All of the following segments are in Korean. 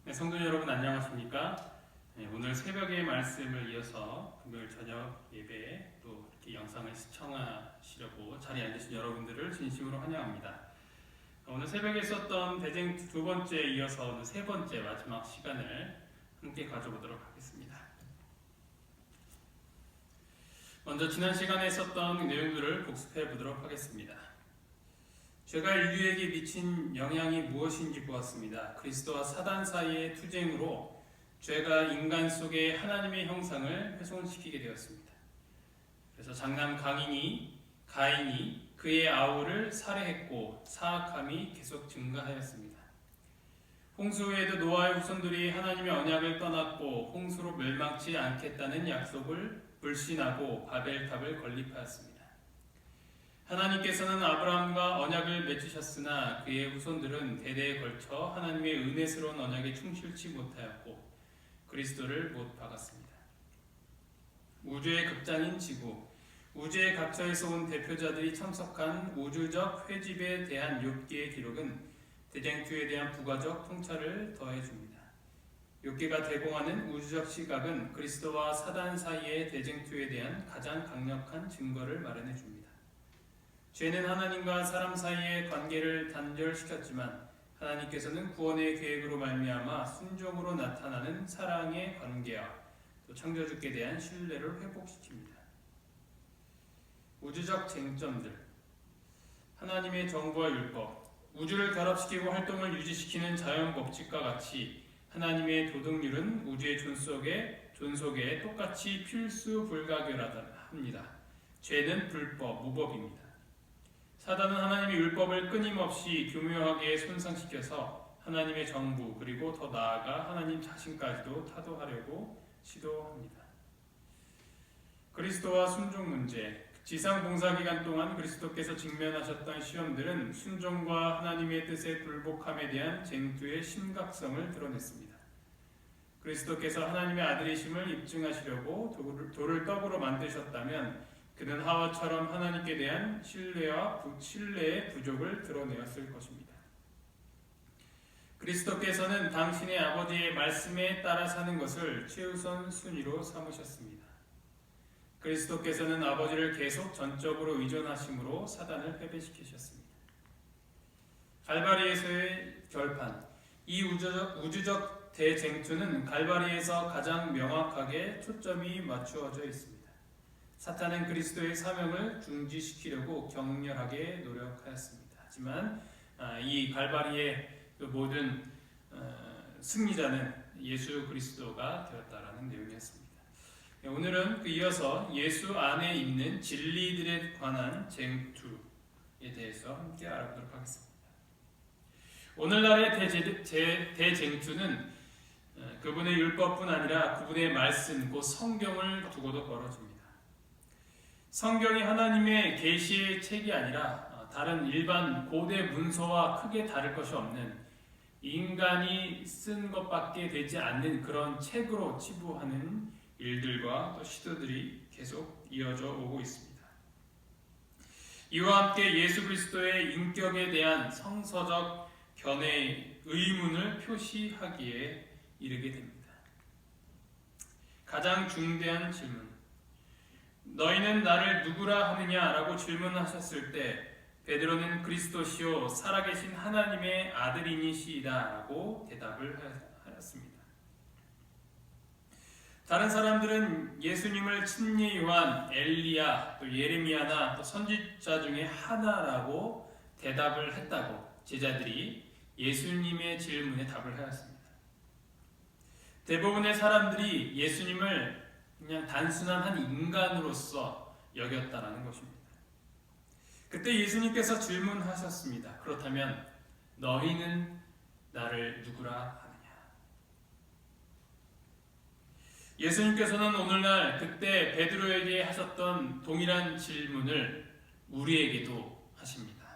네, 성도 여러분 안녕하십니까? 네, 오늘 새벽의 말씀을 이어서 금요일 저녁 예배에 또 이렇게 영상을 시청하시려고 자리에 앉으신 여러분들을 진심으로 환영합니다. 오늘 새벽에 썼던 대쟁 두 번째에 이어서 오늘 세 번째 마지막 시간을 함께 가져보도록 하겠습니다. 먼저 지난 시간에 썼던 내용들을 복습해 보도록 하겠습니다. 죄가 인류에게 미친 영향이 무엇인지 보았습니다. 그리스도와 사단 사이의 투쟁으로 죄가 인간 속의 하나님의 형상을 훼손시키게 되었습니다. 그래서 장남 가인이 그의 아우를 살해했고 사악함이 계속 증가하였습니다. 홍수 후에도 노아의 후손들이 하나님의 언약을 떠났고 홍수로 멸망치 않겠다는 약속을 불신하고 바벨탑을 건립하였습니다. 하나님께서는 아브라함과 언약을 맺으셨으나 그의 후손들은 대대에 걸쳐 하나님의 은혜스러운 언약에 충실치 못하였고 그리스도를 못 박았습니다. 우주의 극장인 지구, 우주의 각처에서 온 대표자들이 참석한 우주적 회집에 대한 욥기의 기록은 대쟁투에 대한 부가적 통찰을 더해줍니다. 욥기가 제공하는 우주적 시각은 그리스도와 사단 사이의 대쟁투에 대한 가장 강력한 증거를 마련해줍니다. 죄는 하나님과 사람 사이의 관계를 단절시켰지만 하나님께서는 구원의 계획으로 말미암아 순종으로 나타나는 사랑의 관계와 또 창조주께 대한 신뢰를 회복시킵니다. 우주적 쟁점들, 하나님의 정부와 율법, 우주를 결합시키고 활동을 유지시키는 자연 법칙과 같이 하나님의 도덕률은 우주의 존속에 똑같이 필수 불가결합니다. 죄는 불법, 무법입니다. 사단은 하나님의 율법을 끊임없이 교묘하게 손상시켜서 하나님의 정부 그리고 더 나아가 하나님 자신까지도 타도하려고 시도합니다. 그리스도와 순종 문제, 지상 봉사기간 동안 그리스도께서 직면하셨던 시험들은 순종과 하나님의 뜻에 불복함에 대한 쟁투의 심각성을 드러냈습니다. 그리스도께서 하나님의 아들이심을 입증하시려고 돌을 떡으로 만드셨다면 그는 하와처럼 하나님께 대한 신뢰의 부족을 드러내었을 것입니다. 그리스도께서는 당신의 아버지의 말씀에 따라 사는 것을 최우선 순위로 삼으셨습니다. 그리스도께서는 아버지를 계속 전적으로 의존하심으로 사단을 패배시키셨습니다. 갈바리에서의 결판, 이 우주적 대쟁투는 갈바리에서 가장 명확하게 초점이 맞추어져 있습니다. 사탄은 그리스도의 사명을 중지시키려고 격렬하게 노력하였습니다. 하지만 이 갈바리의 모든 승리자는 예수 그리스도가 되었다라는 내용이었습니다. 오늘은 이어서 예수 안에 있는 진리들에 관한 쟁투에 대해서 함께 알아보도록 하겠습니다. 오늘날의 대쟁투는 그분의 율법뿐 아니라 그분의 말씀, 곧 성경을 두고도 벌어집니다. 성경이 하나님의 계시의 책이 아니라 다른 일반 고대 문서와 크게 다를 것이 없는 인간이 쓴 것밖에 되지 않는 그런 책으로 치부하는 일들과 또 시도들이 계속 이어져 오고 있습니다. 이와 함께 예수 그리스도의 인격에 대한 성서적 견해의 의문을 표시하기에 이르게 됩니다. 가장 중대한 질문, 너희는 나를 누구라 하느냐라고 질문하셨을 때 베드로는 그리스도시요 살아계신 하나님의 아들이니시다라고 대답을 하였습니다. 다른 사람들은 예수님을 침례 요한, 엘리야, 또 예레미야나 또 선지자 중에 하나라고 대답을 했다고 제자들이 예수님의 질문에 답을 하였습니다. 대부분의 사람들이 예수님을 그냥 단순한 한 인간으로서 여겼다라는 것입니다. 그때 예수님께서 질문하셨습니다. 그렇다면 너희는 나를 누구라 하느냐? 예수님께서는 오늘날 그때 베드로에게 하셨던 동일한 질문을 우리에게도 하십니다.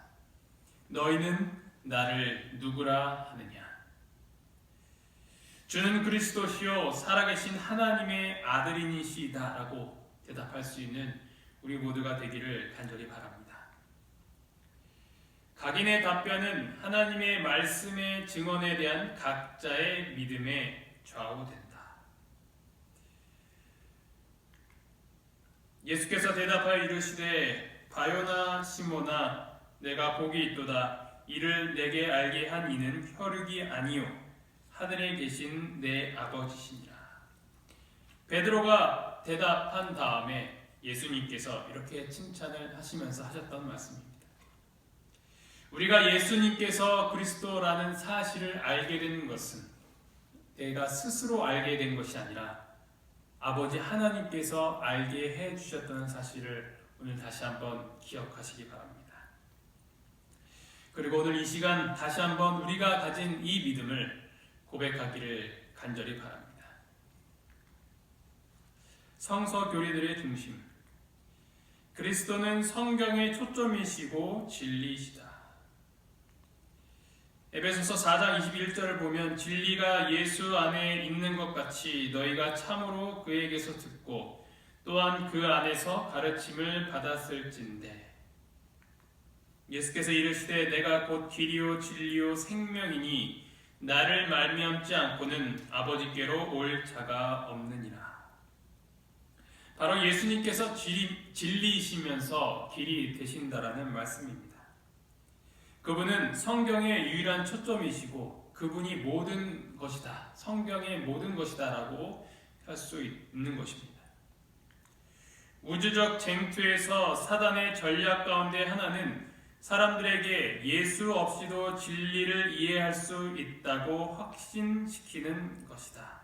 너희는 나를 누구라 하느냐? 주는 그리스도시요 살아계신 하나님의 아들이니시다라고 대답할 수 있는 우리 모두가 되기를 간절히 바랍니다. 각인의 답변은 하나님의 말씀의 증언에 대한 각자의 믿음에 좌우된다. 예수께서 대답하여 이르시되 바요나 시모나 내가 복이 있도다. 이를 내게 알게 한 이는 혈육이 아니요 하늘에 계신 내 아버지시니라. 베드로가 대답한 다음에 예수님께서 이렇게 칭찬을 하시면서 하셨던 말씀입니다. 우리가 예수님께서 그리스도라는 사실을 알게 된 것은 내가 스스로 알게 된 것이 아니라 아버지 하나님께서 알게 해주셨다는 사실을 오늘 다시 한번 기억하시기 바랍니다. 그리고 오늘 이 시간 다시 한번 우리가 가진 이 믿음을 고백하기를 간절히 바랍니다. 성서 교리들의 중심, 그리스도는 성경의 초점이시고 진리이시다. 에베소서 4장 21절을 보면 진리가 예수 안에 있는 것 같이 너희가 참으로 그에게서 듣고 또한 그 안에서 가르침을 받았을진대. 예수께서 이르시되 내가 곧 길이요 진리요 생명이니 나를 말미암지 않고는 아버지께로 올 자가 없느니라. 바로 예수님께서 진리이시면서 길이 되신다라는 말씀입니다. 그분은 성경의 유일한 초점이시고 그분이 모든 것이다, 성경의 모든 것이다 라고 할 수 있는 것입니다. 우주적 쟁투에서 사단의 전략 가운데 하나는 사람들에게 예수 없이도 진리를 이해할 수 있다고 확신시키는 것이다.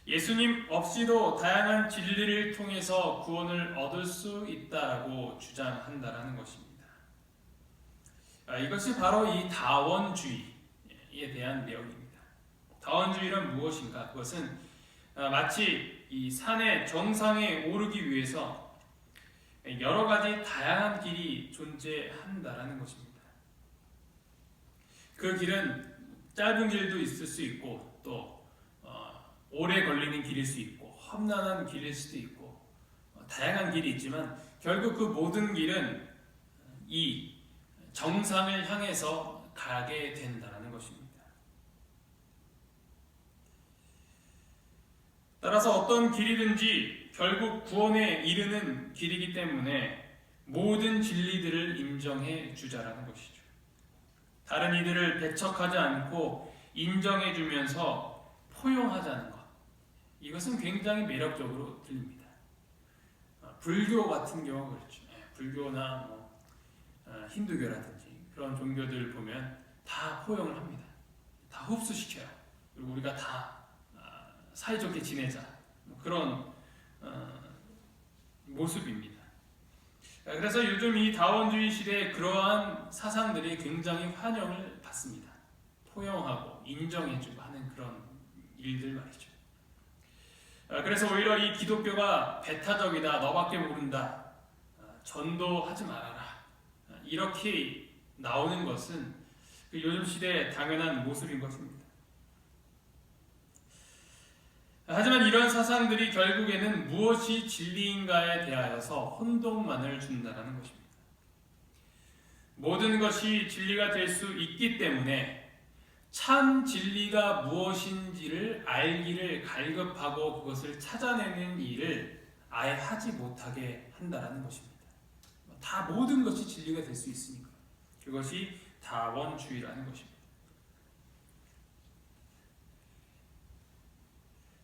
예수님 없이도 다양한 진리를 통해서 구원을 얻을 수 있다라고 주장한다라는 것입니다. 이것이 바로 이 다원주의에 대한 내용입니다. 다원주의란 무엇인가? 그것은 마치 이 산의 정상에 오르기 위해서 여러 가지 다양한 길이 존재한다라는 것입니다. 그 길은 짧은 길도 있을 수 있고 또 오래 걸리는 길일 수 있고 험난한 길일 수도 있고 다양한 길이 있지만 결국 그 모든 길은 이 정상을 향해서 가게 된다는 것입니다. 따라서 어떤 길이든지 결국 구원에 이르는 길이기 때문에 모든 진리들을 인정해 주자라는 것이죠. 다른 이들을 배척하지 않고 인정해 주면서 포용하자는 것, 이것은 굉장히 매력적으로 들립니다. 불교 같은 경우 그렇죠. 불교나 힌두교라든지 그런 종교들 보면 다 포용을 합니다. 다 흡수시켜요. 그리고 우리가 다 사이좋게 지내자, 그런 모습입니다. 그래서 요즘 이 다원주의 시대에 그러한 사상들이 굉장히 환영을 받습니다. 포용하고 인정해주고 하는 그런 일들 말이죠. 그래서 오히려 이 기독교가 배타적이다, 너밖에 모른다, 전도하지 말아라, 이렇게 나오는 것은 요즘 시대의 당연한 모습인 것입니다. 하지만 이런 사상들이 결국에는 무엇이 진리인가에 대하여서 혼동만을 준다는 것입니다. 모든 것이 진리가 될 수 있기 때문에 참 진리가 무엇인지를 알기를 갈급하고 그것을 찾아내는 일을 아예 하지 못하게 한다는 것입니다. 다 모든 것이 진리가 될 수 있으니까. 그것이 다원주의라는 것입니다.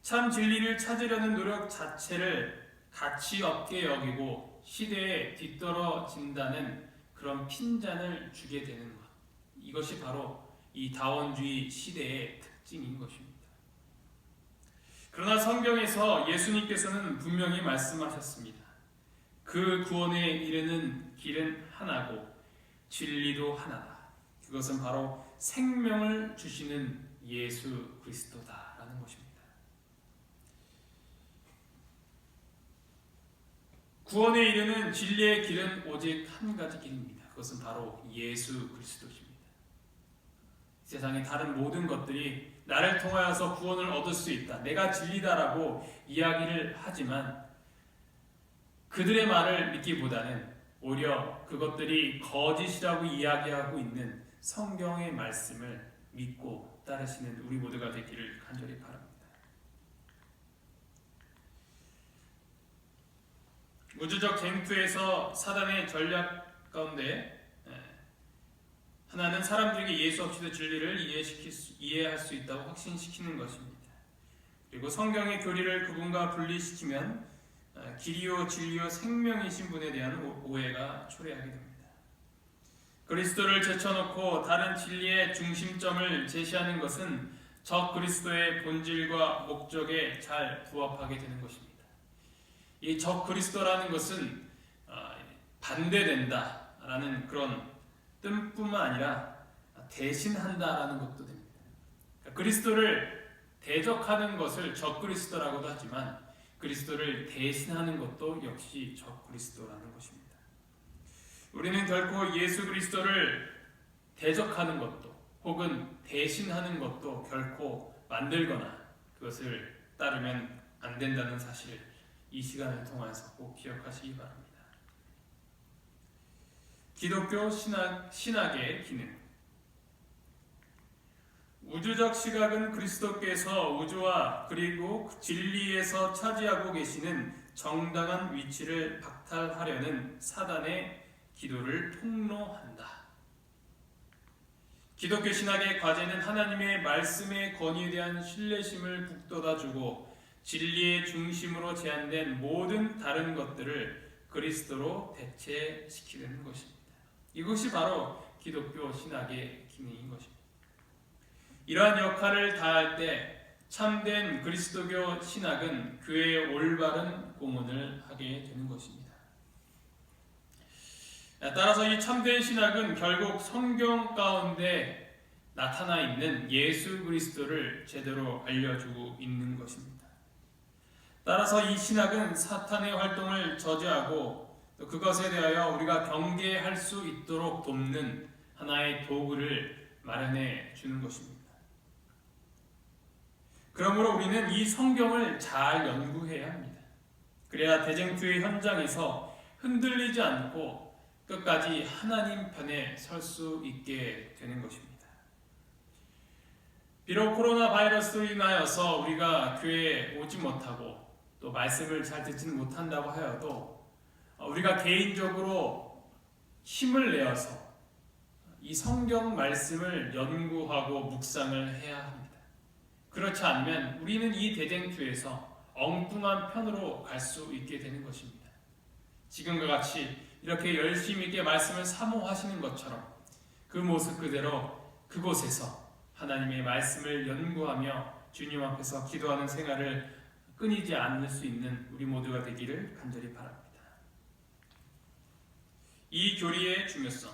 참 진리를 찾으려는 노력 자체를 가치 없게 여기고 시대에 뒤떨어진다는 그런 핀잔을 주게 되는 것, 이것이 바로 이 다원주의 시대의 특징인 것입니다. 그러나 성경에서 예수님께서는 분명히 말씀하셨습니다. 그 구원에 이르는 길은 하나고 진리도 하나다. 그것은 바로 생명을 주시는 예수 그리스도다라는 것입니다. 구원에 이르는 진리의 길은 오직 한 가지 길입니다. 그것은 바로 예수 그리스도십니다. 세상의 다른 모든 것들이 나를 통하여서 구원을 얻을 수 있다, 내가 진리다라고 이야기를 하지만 그들의 말을 믿기보다는 오히려 그것들이 거짓이라고 이야기하고 있는 성경의 말씀을 믿고 따르시는 우리 모두가 되기를 간절히 바랍니다. 우주적 쟁투에서 사단의 전략 가운데 하나는 사람들에게 예수 없이도 진리를 이해할 수 있다고 확신시키는 것입니다. 그리고 성경의 교리를 그분과 분리시키면 길이요 진리요 생명이신 분에 대한 오해가 초래하게 됩니다. 그리스도를 제쳐놓고 다른 진리의 중심점을 제시하는 것은 적 그리스도의 본질과 목적에 잘 부합하게 되는 것입니다. 이 적 그리스도라는 것은 반대된다라는 그런 뜻뿐만 아니라 대신한다라는 것도 됩니다. 그리스도를 대적하는 것을 적 그리스도라고도 하지만 그리스도를 대신하는 것도 역시 적 그리스도라는 것입니다. 우리는 결코 예수 그리스도를 대적하는 것도 혹은 대신하는 것도 결코 만들거나 그것을 따르면 안 된다는 사실, 이 시간을 통해서 꼭 기억하시기 바랍니다. 기독교 신학의 기능. 우주적 시각은 그리스도께서 우주와 그리고 진리에서 차지하고 계시는 정당한 위치를 박탈하려는 사단의 기도를 폭로한다. 기독교 신학의 과제는 하나님의 말씀의 권위에 대한 신뢰심을 북돋아주고 진리의 중심으로 제한된 모든 다른 것들을 그리스도로 대체시키는 것입니다. 이것이 바로 기독교 신학의 기능인 것입니다. 이러한 역할을 다할 때 참된 그리스도교 신학은 교회의 올바른 공헌을 하게 되는 것입니다. 따라서 이 참된 신학은 결국 성경 가운데 나타나 있는 예수 그리스도를 제대로 알려주고 있는 것입니다. 따라서 이 신학은 사탄의 활동을 저지하고 또 그것에 대하여 우리가 경계할 수 있도록 돕는 하나의 도구를 마련해 주는 것입니다. 그러므로 우리는 이 성경을 잘 연구해야 합니다. 그래야 대쟁투의 현장에서 흔들리지 않고 끝까지 하나님 편에 설 수 있게 되는 것입니다. 비록 코로나 바이러스로 인하여서 우리가 교회에 오지 못하고 또 말씀을 잘 듣지는 못한다고 하여도 우리가 개인적으로 힘을 내어서 이 성경 말씀을 연구하고 묵상을 해야 합니다. 그렇지 않으면 우리는 이 대쟁투에서 엉뚱한 편으로 갈 수 있게 되는 것입니다. 지금과 같이 이렇게 열심히 있게 말씀을 사모하시는 것처럼 그 모습 그대로 그곳에서 하나님의 말씀을 연구하며 주님 앞에서 기도하는 생활을 끊이지 않을 수 있는 우리 모두가 되기를 간절히 바랍니다. 이 교리의 중요성.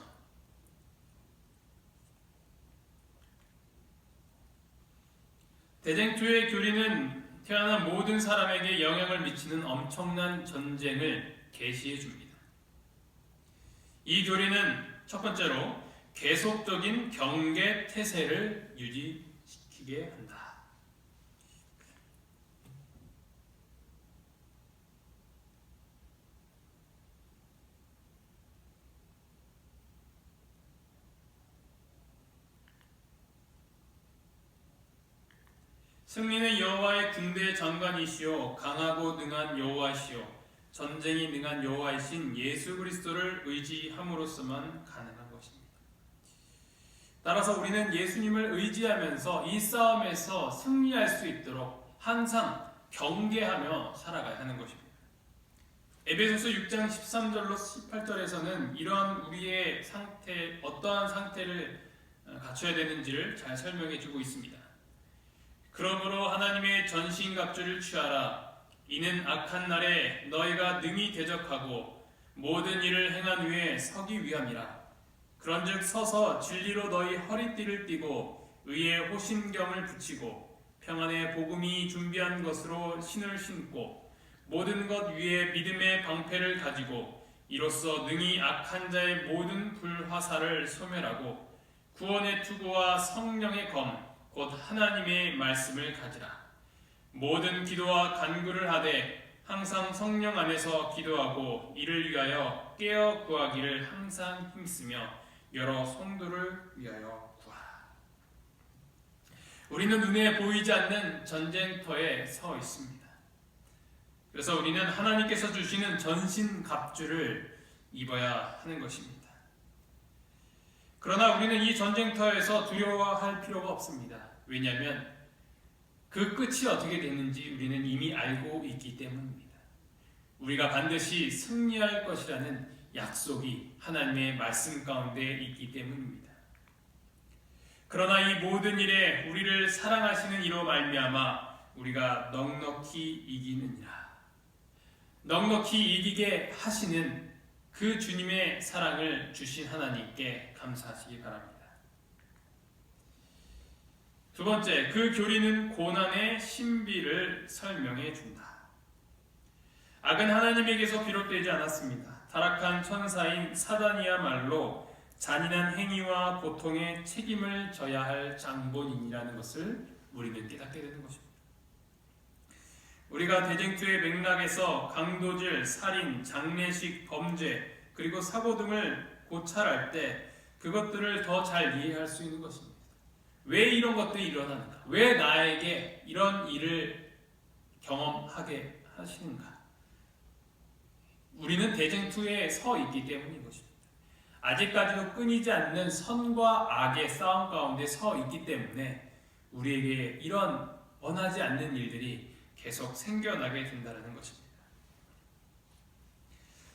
대쟁투의 교리는 태어난 모든 사람에게 영향을 미치는 엄청난 전쟁을 계시해 줍니다. 이 교리는 첫 번째로 계속적인 경계 태세를 유지시키게 한다. 승리는 여호와의 군대의 장관이시오 강하고 능한 여호와시오 전쟁이 능한 여호와이신 예수 그리스도를 의지함으로써만 가능한 것입니다. 따라서 우리는 예수님을 의지하면서 이 싸움에서 승리할 수 있도록 항상 경계하며 살아가야 하는 것입니다. 에베소서 6장 13절로 18절에서는 이러한 우리의 상태, 어떠한 상태를 갖춰야 되는지를 잘 설명해 주고 있습니다. 그러므로 하나님의 전신갑주를 취하라. 이는 악한 날에 너희가 능히 대적하고 모든 일을 행한 후에 서기 위함이라. 그런즉 서서 진리로 너희 허리띠를 띠고 의의 호심경을 붙이고 평안의 복음이 준비한 것으로 신을 신고 모든 것 위에 믿음의 방패를 가지고 이로써 능히 악한 자의 모든 불화살을 소멸하고 구원의 투구와 성령의 검 곧 하나님의 말씀을 가지라. 모든 기도와 간구를 하되 항상 성령 안에서 기도하고 이를 위하여 깨어 구하기를 항상 힘쓰며 여러 성도를 위하여 구하라. 우리는 눈에 보이지 않는 전쟁터에 서 있습니다. 그래서 우리는 하나님께서 주시는 전신갑주를 입어야 하는 것입니다. 그러나 우리는 이 전쟁터에서 두려워할 필요가 없습니다. 왜냐하면 그 끝이 어떻게 되는지 우리는 이미 알고 있기 때문입니다. 우리가 반드시 승리할 것이라는 약속이 하나님의 말씀 가운데 있기 때문입니다. 그러나 이 모든 일에 우리를 사랑하시는 이로 말미암아 우리가 넉넉히 이기느니라. 넉넉히 이기게 하시는 그 주님의 사랑을 주신 하나님께 감사하시기 바랍니다. 두 번째, 그 교리는 고난의 신비를 설명해 준다. 악은 하나님에게서 비롯되지 않았습니다. 타락한 천사인 사단이야말로 잔인한 행위와 고통의 책임을 져야 할 장본인이라는 것을 우리는 깨닫게 되는 것입니다. 우리가 대쟁투의 맥락에서 강도질, 살인, 장례식, 범죄, 그리고 사고 등을 고찰할 때 그것들을 더 잘 이해할 수 있는 것입니다. 왜 이런 것들이 일어나는가? 왜 나에게 이런 일을 경험하게 하시는가? 우리는 대쟁투에 서 있기 때문인 것입니다. 아직까지도 끊이지 않는 선과 악의 싸움 가운데 서 있기 때문에 우리에게 이런 원하지 않는 일들이 계속 생겨나게 된다는 것입니다.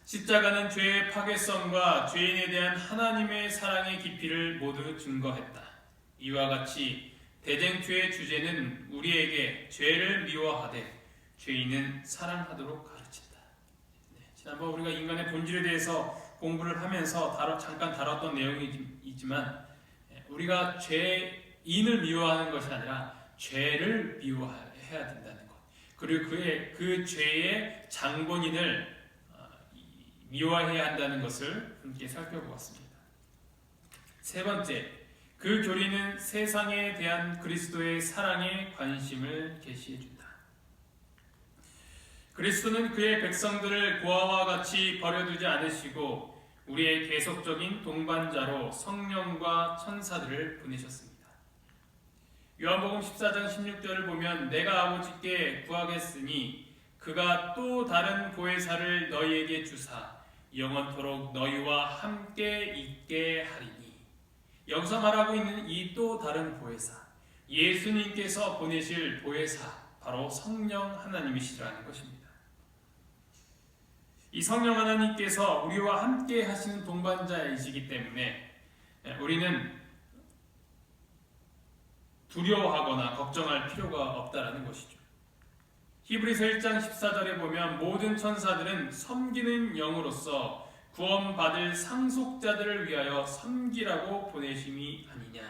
십자가는 죄의 파괴성과 죄인에 대한 하나님의 사랑의 깊이를 모두 증거했다. 이와 같이 대쟁투의 주제는 우리에게 죄를 미워하되 죄인은 사랑하도록 가르친다. 지난번 우리가 인간의 본질에 대해서 공부를 하면서 잠깐 다뤘던 내용이지만 우리가 죄인을 미워하는 것이 아니라 죄를 미워해야 된다는 것, 그리고 그 죄의 장본인을 미워해야 한다는 것을 함께 살펴보았습니다. 세 번째, 그 교리는 세상에 대한 그리스도의 사랑에 관심을 계시해준다. 그리스도는 그의 백성들을 고아와 같이 버려두지 않으시고 우리의 계속적인 동반자로 성령과 천사들을 보내셨습니다. 요한복음 14장 16절을 보면 내가 아버지께 구하겠으니 그가 또 다른 보혜사를 너희에게 주사 영원토록 너희와 함께 있게 하리니. 여기서 말하고 있는 이 또 다른 보혜사, 예수님께서 보내실 보혜사, 바로 성령 하나님이시라는 것입니다. 이 성령 하나님께서 우리와 함께 하시는 동반자이시기 때문에 우리는 두려워하거나 걱정할 필요가 없다라는 것이죠. 히브리서 1장 14절에 보면 모든 천사들은 섬기는 영으로서 구원받을 상속자들을 위하여 섬기라고 보내심이 아니냐.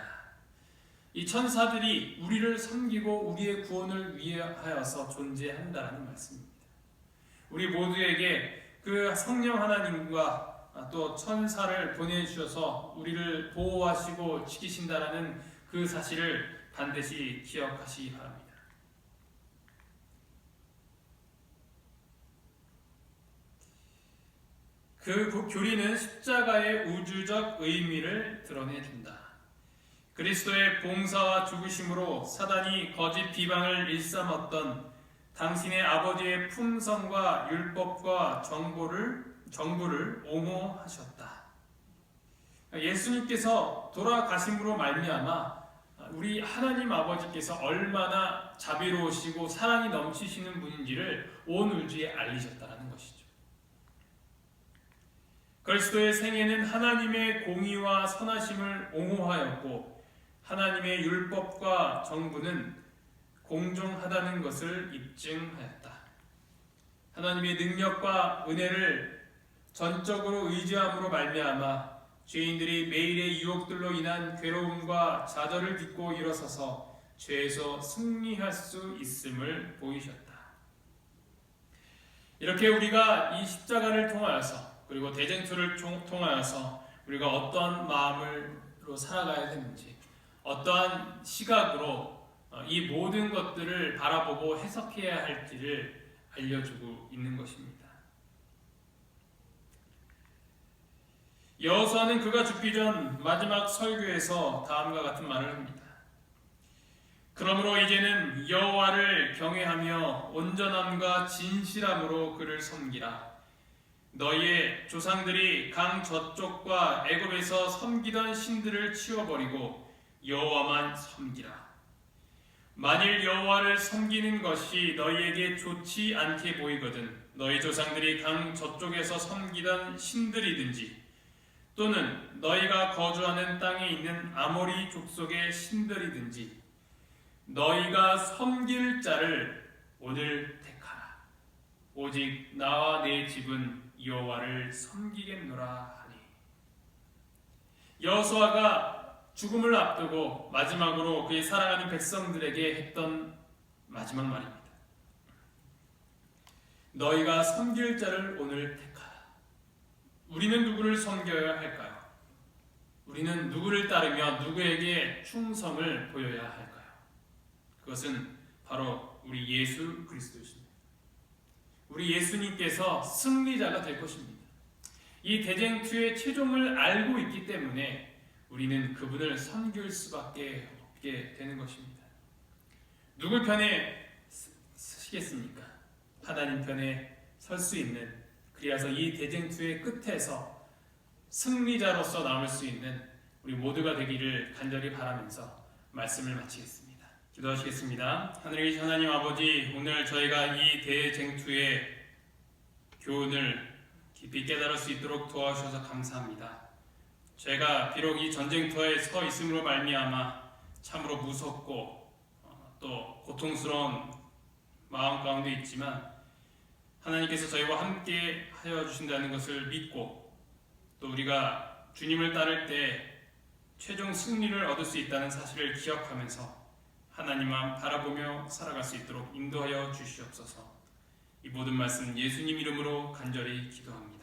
이 천사들이 우리를 섬기고 우리의 구원을 위하여서 존재한다라는 말씀입니다. 우리 모두에게 그 성령 하나님과 또 천사를 보내주셔서 우리를 보호하시고 지키신다라는 그 사실을 반드시 기억하시기 바랍니다. 그 교리는 십자가의 우주적 의미를 드러내준다. 그리스도의 봉사와 죽으심으로 사단이 거짓 비방을 일삼았던 당신의 아버지의 품성과 율법과 정부를 옹호하셨다. 예수님께서 돌아가심으로 말미암아 우리 하나님 아버지께서 얼마나 자비로우시고 사랑이 넘치시는 분인지를 온 우주에 알리셨다는 것이죠. 그리스도의 생애는 하나님의 공의와 선하심을 옹호하였고 하나님의 율법과 정부는 공정하다는 것을 입증하였다. 하나님의 능력과 은혜를 전적으로 의지함으로 말미암아 죄인들이 매일의 유혹들로 인한 괴로움과 좌절을 딛고 일어서서 죄에서 승리할 수 있음을 보이셨다. 이렇게 우리가 이 십자가를 통하여서 그리고 대쟁투를 통하여서 우리가 어떠한 마음으로 살아가야 되는지, 어떠한 시각으로 이 모든 것들을 바라보고 해석해야 할지를 알려주고 있는 것입니다. 여호수아는 그가 죽기 전 마지막 설교에서 다음과 같은 말을 합니다. 그러므로 이제는 여호와를 경외하며 온전함과 진실함으로 그를 섬기라. 너희의 조상들이 강 저쪽과 애굽에서 섬기던 신들을 치워버리고 여호와만 섬기라. 만일 여호와를 섬기는 것이 너희에게 좋지 않게 보이거든 너희 조상들이 강 저쪽에서 섬기던 신들이든지 또는 너희가 거주하는 땅에 있는 아모리 족속의 신들이든지 너희가 섬길 자를 오늘 택하라. 오직 나와 내 집은 여호와를 섬기겠노라 하니. 여호수아가 죽음을 앞두고 마지막으로 그의 사랑하는 백성들에게 했던 마지막 말입니다. 너희가 섬길 자를 오늘 택하라. 우리는 누구를 섬겨야 할까요? 우리는 누구를 따르며 누구에게 충성을 보여야 할까요? 그것은 바로 우리 예수 그리스도이십니다. 우리 예수님께서 승리자가 될 것입니다. 이 대쟁투의 최종을 알고 있기 때문에 우리는 그분을 섬길 수밖에 없게 되는 것입니다. 누굴 편에 서시겠습니까? 하나님 편에 설 수 있는, 그리하여 이 대쟁투의 끝에서 승리자로서 남을 수 있는 우리 모두가 되기를 간절히 바라면서 말씀을 마치겠습니다. 기도하시겠습니다. 하늘에 계신 하나님 아버지, 오늘 저희가 이 대쟁투의 교훈을 깊이 깨달을 수 있도록 도와주셔서 감사합니다. 저희가 비록 이 전쟁터에 서 있음으로 말미암아 참으로 무섭고 또 고통스러운 마음 가운데 있지만 하나님께서 저희와 함께 하여 주신다는 것을 믿고 또 우리가 주님을 따를 때 최종 승리를 얻을 수 있다는 사실을 기억하면서 하나님만 바라보며 살아갈 수 있도록 인도하여 주시옵소서. 이 모든 말씀 예수님 이름으로 간절히 기도합니다.